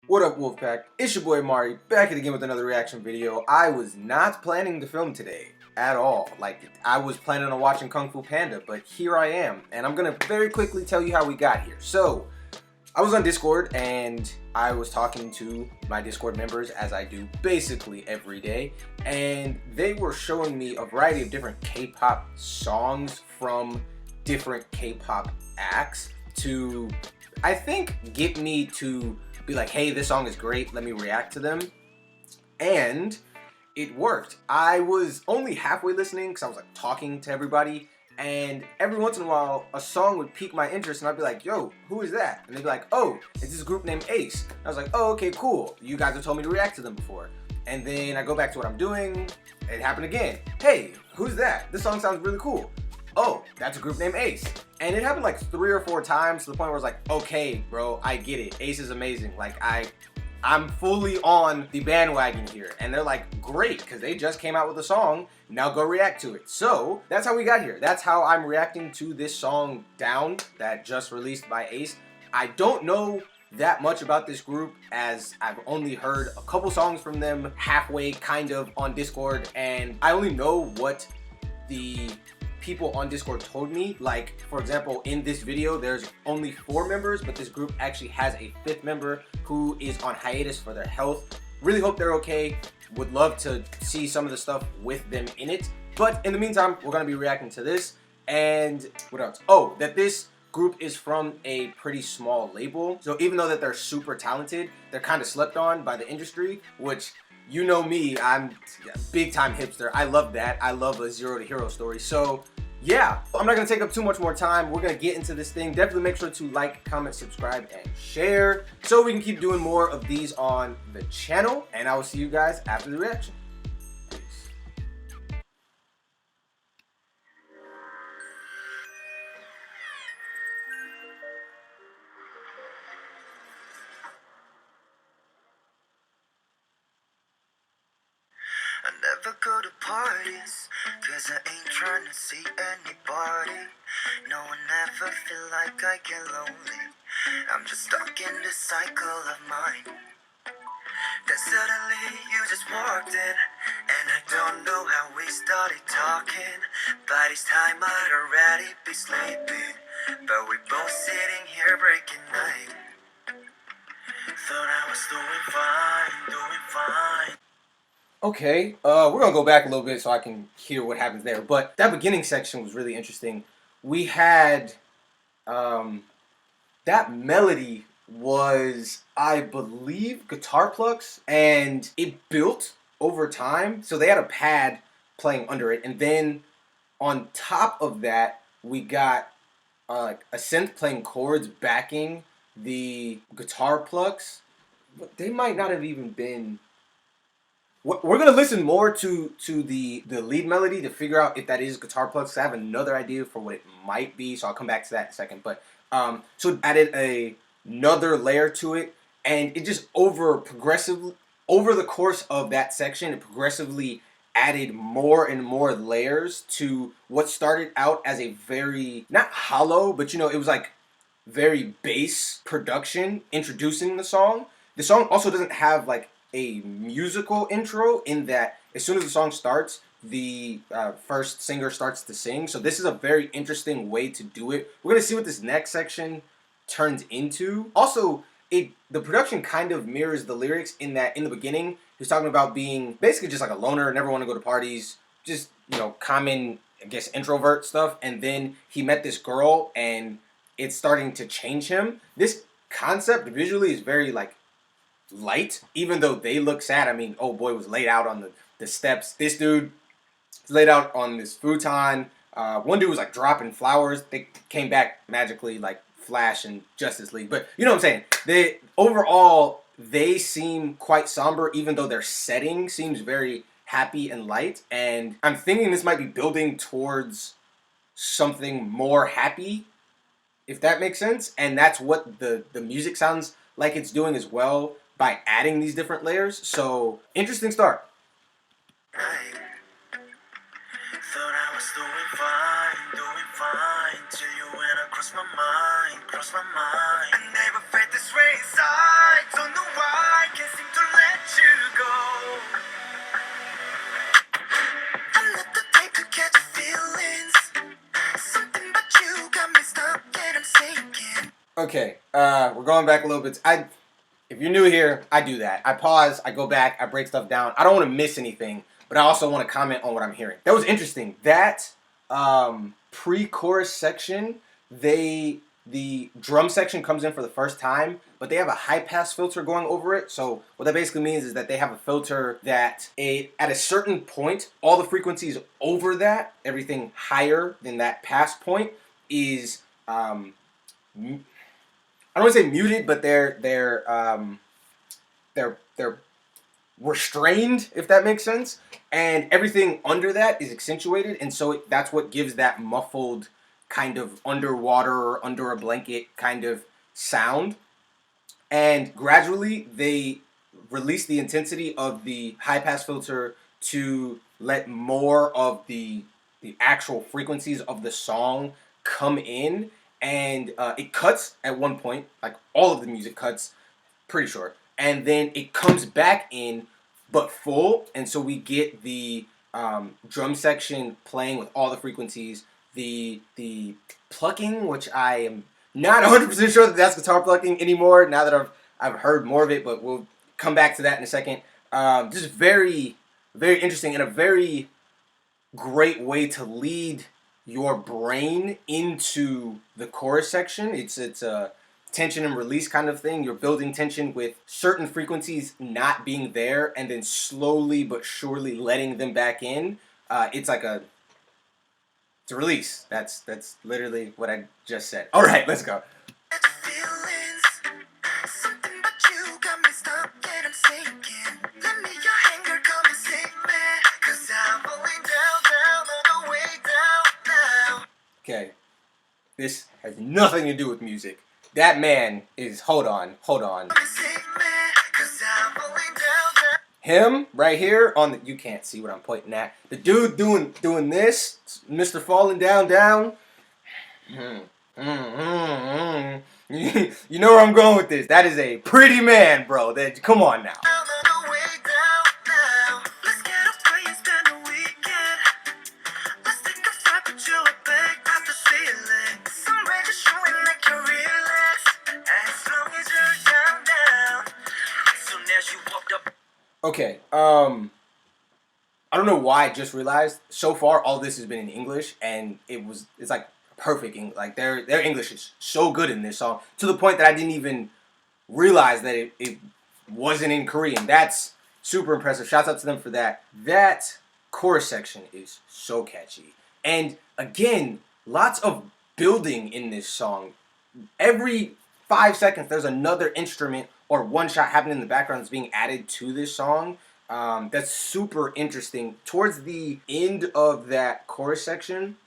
What up, Wolfpack? It's your boy Amari, back at again with another reaction video. I was not planning to film today at all. I was planning on watching Kung Fu Panda, but here I am. And I'm gonna very quickly tell you how we got here. So, I was on Discord and I was talking to my Discord members, as I do basically every day, and they were showing me a variety of different K-pop songs from different K-pop acts to, I think, get me to be like, hey, this song is great, let me react to them. And it worked. I was only halfway listening because I was like talking to everybody, and every once in a while a song would pique my interest and I'd be like, yo, who is that? And they'd be like, oh, it's this group named A.C.E. I was like, oh, okay, cool, you guys have told me to react to them before. And then I go back to what I'm doing, it happened again. Hey, who's that? This song sounds really cool. Oh, that's a group named A.C.E. And it happened like 3 or 4 times to the point where I was like, okay, bro, I get it. A.C.E. is amazing. Like, I'm fully on the bandwagon here. And they're like, great, because they just came out with a song. Now go react to it. So that's how we got here. That's how I'm reacting to this song Down that just released by A.C.E. I don't know that much about this group, as I've only heard a couple songs from them halfway kind of on Discord, and I only know what the people on Discord told me. Like, for example, in this video there's only 4 members, but this group actually has a 5th member who is on hiatus for their health. Really hope they're okay. Would love to see some of the stuff with them in it, but in the meantime we're gonna be reacting to this. And what else? Oh, that this group is from a pretty small label, so even though that they're super talented, they're kind of slept on by the industry, which, you know me, I'm a big time hipster. I love that. I love a zero to hero story. So yeah, I'm not gonna take up too much more time. We're gonna get into this thing. Definitely make sure to like, comment, subscribe, and share so we can keep doing more of these on the channel. And I will see you guys after the reaction. Peace. I never go to parties, cause I ain't trying to see anybody. No one ever feel like I get lonely. I'm just stuck in this cycle of mine. Then suddenly you just walked in, and I don't know how we started talking. By this time I'd already be sleeping, but we both sitting here breaking night. Thought I was doing fine, doing fine. Okay, we're gonna go back a little bit so I can hear what happens there. But that beginning section was really interesting. We had that melody was, I believe, guitar plucks, and it built over time. So they had a pad playing under it, and then on top of that, we got a synth playing chords backing the guitar plucks. But they might not have even been. We're gonna listen more to the lead melody to figure out if that is guitar plucks. I have another idea for what it might be, so I'll come back to that in a second. But so it added another layer to it, and it just over the course of that section, it progressively added more and more layers to what started out as a very, not hollow, but you know, it was like very bass production introducing the song. The song also doesn't have like a musical intro, in that as soon as the song starts, the first singer starts to sing. So this is a very interesting way to do it. We're gonna see what this next section turns into. Also, the production kind of mirrors the lyrics, in that in the beginning he's talking about being basically just like a loner, never want to go to parties, just, you know, common, I guess, introvert stuff. And then he met this girl and it's starting to change him. This concept visually is very like light, even though they look sad. I mean, oh boy was laid out on the steps. This dude laid out on this futon. One dude was like dropping flowers. They came back magically like Flash and Justice League. But you know what I'm saying? They seem quite somber, even though their setting seems very happy and light. And I'm thinking this might be building towards something more happy, if that makes sense. And that's what the music sounds like it's doing as well, by adding these different layers. So interesting start. Thought I was doing fine, till you went across my mind, I never felt this way inside, don't know why. Okay, we're going back a little bit. If you're new here, I do that. I pause, I go back, I break stuff down. I don't want to miss anything, but I also want to comment on what I'm hearing. That was interesting. That pre-chorus section, the drum section comes in for the first time, but they have a high pass filter going over it. So what that basically means is that they have a filter that at a certain point, all the frequencies over that, everything higher than that pass point, is I don't want to say muted, but they're restrained, if that makes sense. And everything under that is accentuated, and so that's what gives that muffled kind of underwater or under a blanket kind of sound. And gradually they release the intensity of the high pass filter to let more of the actual frequencies of the song come in, and it cuts at one point, like all of the music cuts, pretty sure, and then it comes back in, but full, and so we get the drum section playing with all the frequencies, the plucking, which I am not 100% sure that that's guitar plucking anymore. Now that I've heard more of it, but we'll come back to that in a second. Just very very interesting and a very great way to lead your brain into the chorus section. It's a tension and release kind of thing. You're building tension with certain frequencies not being there, and then slowly but surely letting them back in. It's like it's a release. That's literally what I just said. All right, let's go. Okay, this has nothing to do with music. That man is, hold on. Him right here on the, you can't see what I'm pointing at. The dude doing this, Mr. Falling Down. You know where I'm going with this. That is a pretty man, bro. That, come on now. Okay, I don't know why I just realized so far all this has been in English, and it's like perfect English. Like their English is so good in this song, to the point that I didn't even realize that it wasn't in Korean. That's super impressive. Shouts out to them for that. That chorus section is so catchy. And again, lots of building in this song. Every 5 seconds there's another instrument or one shot happening in the background that's being added to this song. That's super interesting. Towards the end of that chorus section,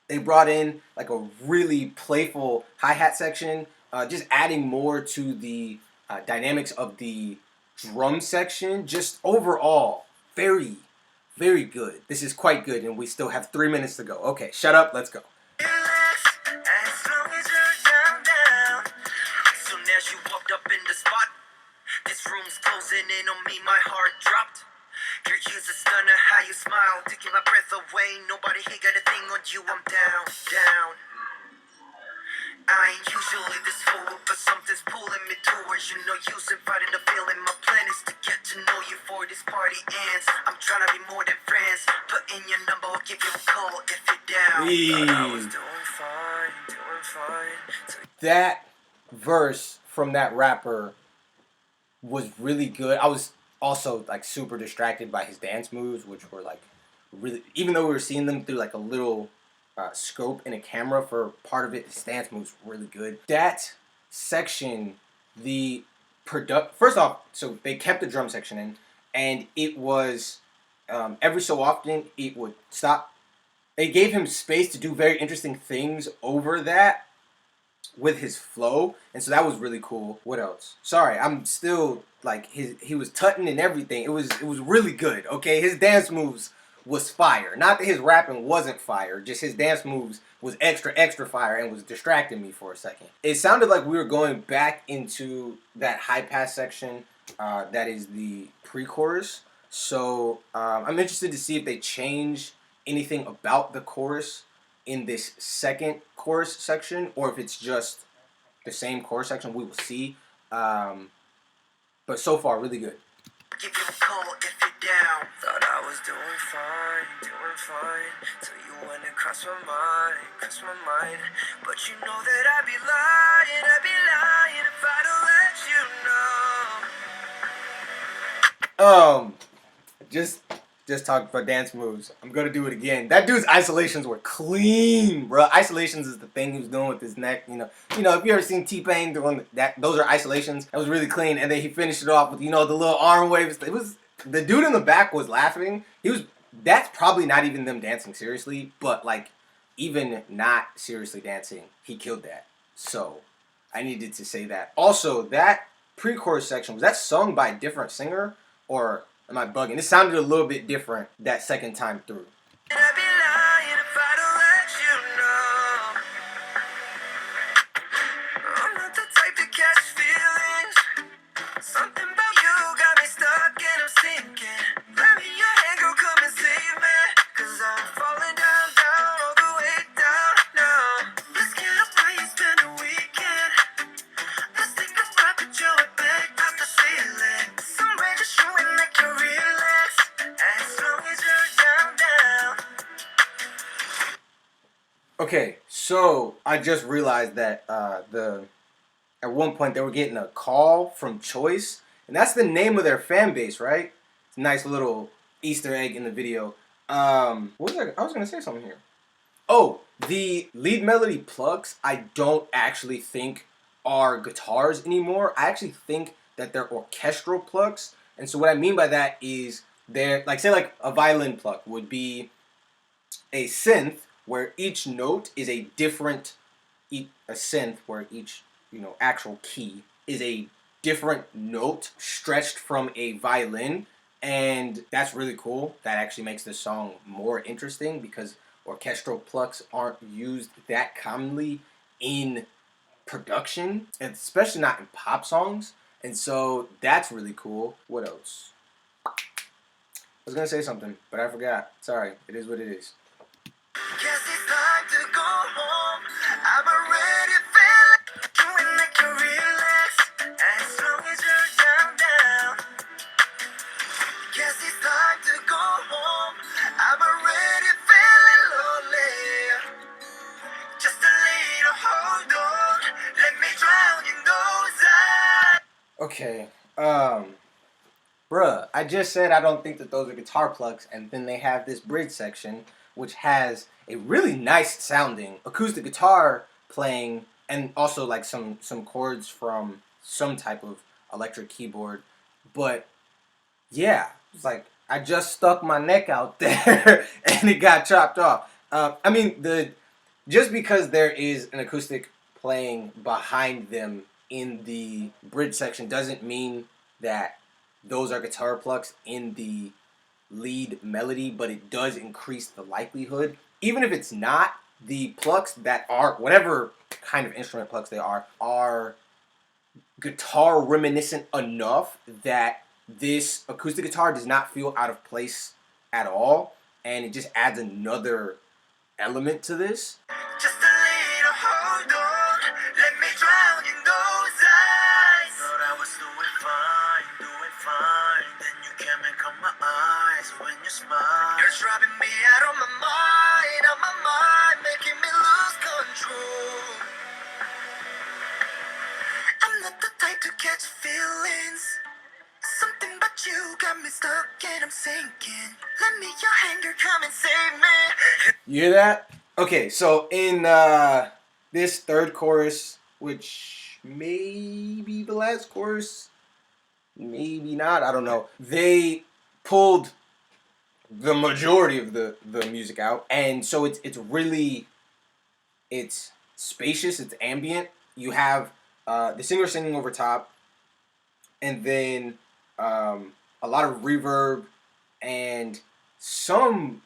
they brought in like a really playful hi-hat section, just adding more to the dynamics of the drum section. Just overall, very, very good. This is quite good, and we still have 3 minutes to go. Okay, shut up, let's go. This room's closing in on me, my heart dropped. Your use a stunner, how you smile, taking my breath away. Nobody here got a thing on you, I'm down. I ain't usually this fool, but something's pulling me towards you. No use in fighting the feeling. My plan is to get to know you before this party ends. I'm trying to be more than friends. Put in your number, I'll give you a call if you're down. But I was doing fine. That verse from that rapper was really good. I was also like super distracted by his dance moves, which were like really, even though we were seeing them through like a little scope in a camera for part of it, his dance moves were really good. That section, the first off, so they kept the drum section in, and it was every so often it would stop. They gave him space to do very interesting things over that with his flow, and so that was really cool. What else? Sorry, I'm still like he was tutting and everything. It was really good. Okay, his dance moves was fire. Not that his rapping wasn't fire, just his dance moves was extra fire and was distracting me for a second. It sounded like we were going back into that high pass section that is the pre-chorus. So I'm interested to see if they change anything about the chorus in this second chorus section, or if it's just the same chorus section, we will see. But so far, really good. Give you a call if you're down. Thought I was doing fine, till you went and crossed my mind. But you know that I'd be lying if I don't let you know. Just talking about dance moves. I'm gonna do it again. That dude's isolations were clean, bro. Isolations is the thing he was doing with his neck. If you ever seen T-Pain doing that, those are isolations. That was really clean. And then he finished it off with the little arm waves. It was the dude in the back was laughing. That's probably not even them dancing seriously, but like even not seriously dancing, he killed that. So I needed to say that. Also, that pre-chorus section, was that sung by a different singer or am I bugging? It sounded a little bit different that second time through. And I'd be lying if I don't let you know. I'm not the type to catch feelings. Something about you got me stuck and I'm sinking. Let me your hand, girl, come and save me. 'Cause I'm falling down, all the way down now. Let's get up while you spend the weekend. Let's take a rocket, Joe, and back off the ceiling. Somewhere just showing that you relax. As long as you're down. Okay, so I just realized that at one point they were getting a call from Choice, and that's the name of their fan base, right? It's a nice little Easter egg in the video. What was I was gonna say something here. Oh, the lead melody plugs I don't actually think are guitars anymore. I actually think that they're orchestral plugs. And so what I mean by that is they're like, say like a violin plug would be a synth where each note is a different a synth where each actual key is a different note stretched from a violin, and that's really cool. That actually makes the song more interesting because orchestral plucks aren't used that commonly in production, and especially not in pop songs, and so that's really cool. What else? I was gonna say something, but I forgot. Sorry, it is what it is. Guess it's time to go home. I'm already feeling doing like you relax. As long as you're down. Guess it's time to go home. I'm already feeling lonely. Just a little hold on. Let me drown in those eyes. Okay, bruh, I just said I don't think that those are guitar plugs, and then they have this bridge section which has a really nice sounding acoustic guitar playing, and also like some chords from some type of electric keyboard. But yeah, it's like I just stuck my neck out there and it got chopped off. I mean, just because there is an acoustic playing behind them in the bridge section doesn't mean that those are guitar plucks in the lead melody, but it does increase the likelihood. Even if it's not, the plucks that are, whatever kind of instrument plucks they are guitar reminiscent enough that this acoustic guitar does not feel out of place at all, and it just adds another element to this. Just a little hold on. Let me drown in those eyes. Thought I was doing fine. Then you came and caught my eyes when you smile. You're driving me out of my mind, making me lose control. I'm not the type to catch feelings. Something about you got me stuck and I'm sinking. Let me your hanger come and save me. You hear that? Okay, so in this third chorus, which may be the last chorus, maybe not, I don't know. They pulled the majority of the music out, and so it's spacious, it's ambient. You have the singer singing over top, and then a lot of reverb and something,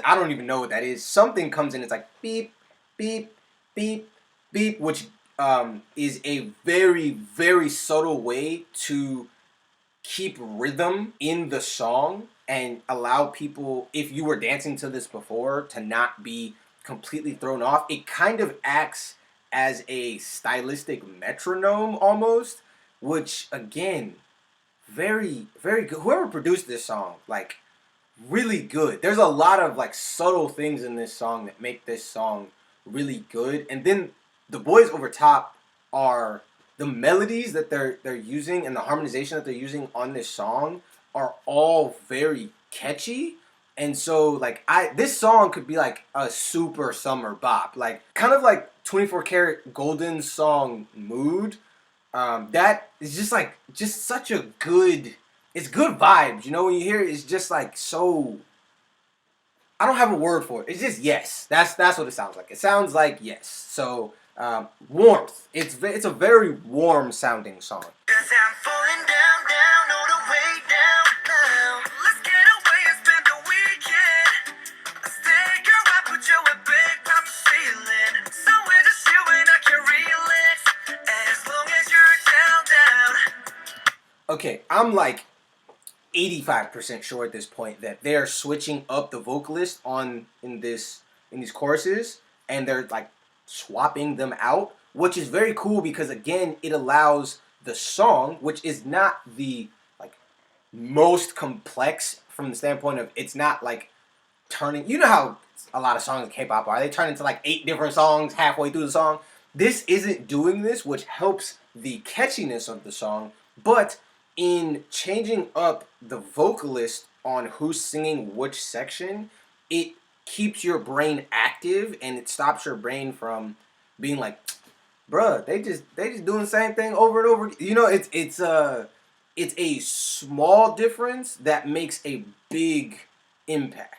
I don't even know what that is. Something comes in, it's like beep, beep, beep, beep, which is a very, very subtle way to keep rhythm in the song and allow people, if you were dancing to this before, to not be completely thrown off. It kind of acts as a stylistic metronome almost, which again, very, very good. Whoever produced this song, like, really good. There's a lot of like subtle things in this song that make this song really good. And then the boys over top are the melodies that they're using and the harmonization that they're using on this song are all very catchy. And so like this song could be like a super summer bop, like kind of like 24 Karat Golden song Mood. That is just such a good, it's good vibes, you know, when you hear it, it's just like so, I don't have a word for it. It's just yes. That's what it sounds like. It sounds like yes. So warmth. It's a very warm sounding song. 'Cause I'm falling down, down, all the way down now. Let's get away and spend the weekend. Let's take a ride, put you a big pop ceiling. Somewhere just you and I can relax. As long as you're down, down. Okay, I'm like 85% sure at this point that they're switching up the vocalist in these choruses, and they're like swapping them out, which is very cool because again it allows the song, which is not the like most complex from the standpoint of it's not like turning, you know how a lot of songs in K-pop are, they turn into like 8 different songs halfway through the song. This isn't doing this, which helps the catchiness of the song, but in changing up the vocalist on who's singing which section, it keeps your brain active and it stops your brain from being like, bruh, they just doing the same thing over and over. You know, it's a small difference that makes a big impact.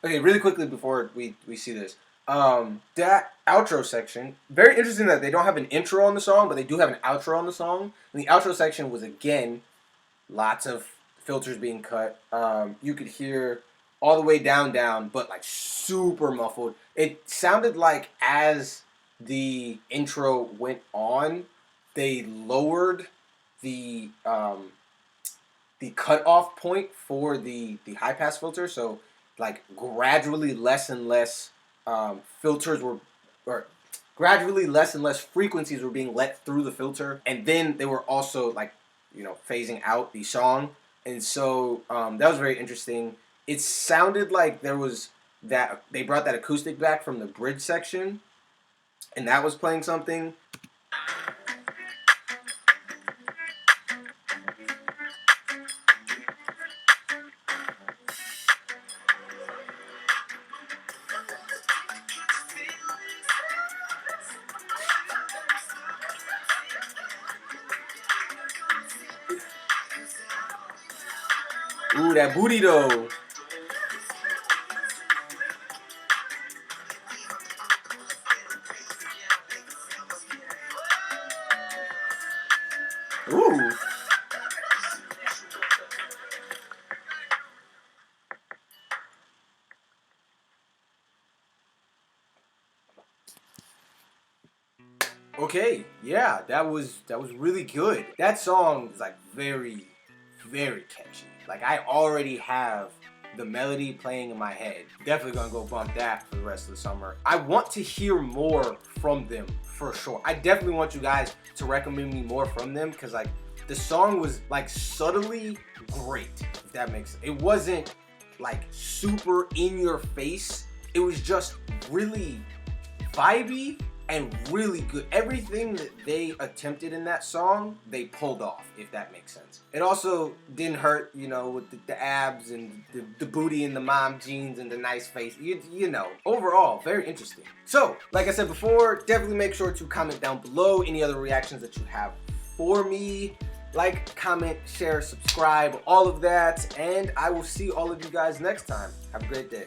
Okay, really quickly before we see this. That outro section, very interesting that they don't have an intro on the song, but they do have an outro on the song. And the outro section was, again, lots of filters being cut. You could hear all the way down, but like super muffled. It sounded like as the intro went on, they lowered the cutoff point for the high pass filter. So like gradually less and less filters were, or gradually less and less frequencies were being let through the filter, and then they were also like, you know, phasing out the song. And so that was very interesting. It sounded like there was that they brought that acoustic back from the bridge section, and that was playing something. Ooh, that booty though. Ooh. Okay, yeah, that was really good. That song is like very, very catchy. Like I already have the melody playing in my head. Definitely gonna go bump that for the rest of the summer. I want to hear more from them for sure. I definitely want you guys to recommend me more from them, because like the song was like subtly great, if that makes sense. It wasn't like super in your face. It was just really vibey and really good. Everything that they attempted in that song, they pulled off, if that makes sense. It also didn't hurt, you know, with the abs and the booty and the mom jeans and the nice face. You know, overall, very interesting. So, like I said before, definitely make sure to comment down below any other reactions that you have for me. Like, comment, share, subscribe, all of that. And I will see all of you guys next time. Have a great day.